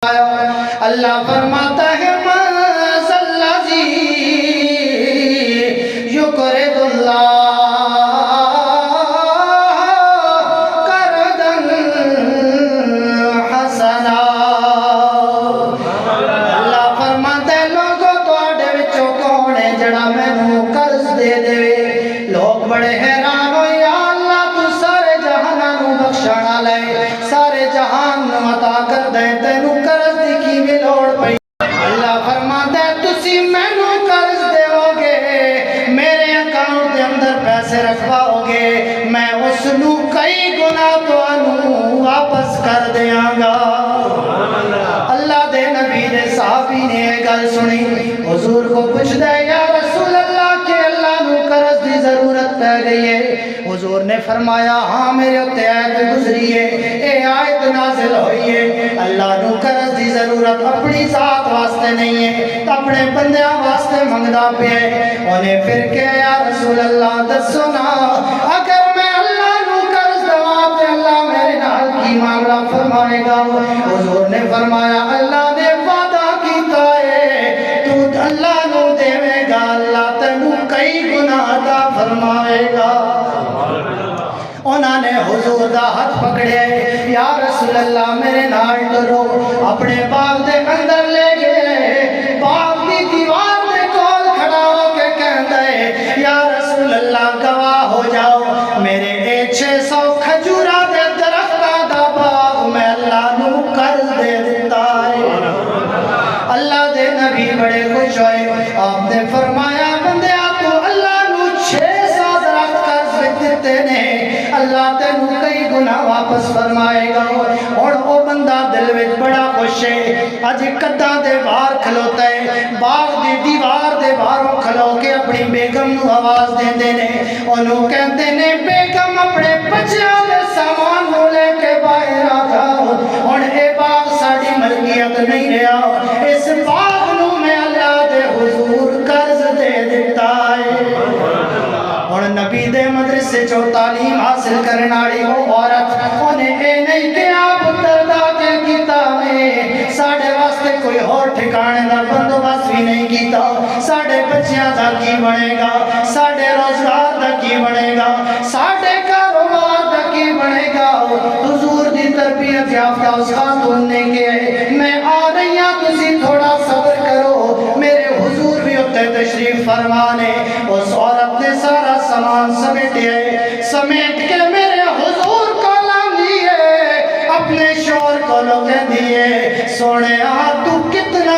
اللہ فرماتا ہے مَنْزَلَّذِي يُقْرِضُ اللَّهَ قَرْضًا حَسَنًا۔ اللہ فرماتا ہے لوگوں تواڈے وچوں کون ہے جڑا مینوں قرض دے دے۔ لوگ بڑے حیران ہوئے، یا اللہ تو سارے جہاناں نوں بخشن والا ہے، سارے جہان نوں عطا کر دے، تینوں قرض دی کیویں لوڑ پئی؟ اللہ فرماتا ہے تسی مینوں قرض دیو گے، میرے اکاؤنٹ دے اندر پیسے رکھواؤ گے، میں اس نوں کئی گنا تانوں واپس کر دیاں گا۔ اللہ دے نبی دے صحابی نے یہ گل سنی، حضور کو پوچھ دے یا رسول اللہ کہ اللہ نوں قرض دی ضرورت پہ گئی ہے؟ حضور نے فرمایا ہاں میرے اتے آیت گزری ہے، اے آیت نازل ہوئی ہے، اللہ نوں قرض دی ضرورت اپنی ذات واسطے نہیں ہے، اپنے بندیاں واسطے منگدا پیا ہے۔ انہیں پھر کہ یا رسول اللہ دسو نا، اگر میں اللہ نوں قرض دواں تے اللہ میرے نال کی معاملہ فرمائے گا؟ حضور نے فرمایا اللہ نے وعدہ کیتا ہے تو اللہ نوں دیوے گا، اللہ تینوں کئی گنا عطا فرمائے گا۔ انہوں نے حضور دا ہاتھ پکڑے، یا رسول اللہ میرے نال ڈرو، اپنے باغ دے اندر لے گئے، باغ دی دیوار دے کول کھڑا ہو کے کہندا ہے یا رسول اللہ گواہ ہو جاؤ، میرے 600 کھجوراں دے درختاں دا باغ میں اللہ نوں قرض دے دیتا ہے۔ اللہ دے نبی بڑے خوش ہوئے، آپ نے فرمایا بندیا تو اللہ نوں 600 درخت قرض دیتے نے، اللہ تینوں کئی گنا واپس فرمائے گا۔ اور او بندہ دل وچ بڑا خوش ہے، اج کداں دے باہر کھلوتا ہے، باغ دی دیوار دے باہروں کھلو کے اپنی بیگم نوں آواز دیندے نے، انہوں کہندے نے بیگم اپنے بچیاں دے سامان نوں لے کے باہر آ جاؤ، ہن اے باغ ساڈی ملکیت نہیں رہا، اس باغ نوں میں اللہ دے حضور قرض دے دیتا ہے۔ اور نبی دے مدرسے چو تعلیم حاصل کرنے والی وہ عورت انہیں اے نہیں کہ آپ دردہ کے کتاب میں ساڑھے واسطے کوئی اور ٹھکانے دا بندوبست بھی نہیں کیتا، ساڑھے بچیاں دا کی بنے گا، ساڑھے روزگار دا کی بنے گا، ساڑھے کاروبار دا کی بنے گا۔ حضور دی تربیت یافتہ اس خاتون نے کہے میں آ رہی ہوں تسی تھوڑا صبر کرو، میرے حضور بھی ہوتے تشریف فرمانے۔ اس عورت نے سارا سامان سمیٹ کے میرے حضور کو لاندی ہے، اپنے شوہر کو لو کہہ دیے سونے تو کتنا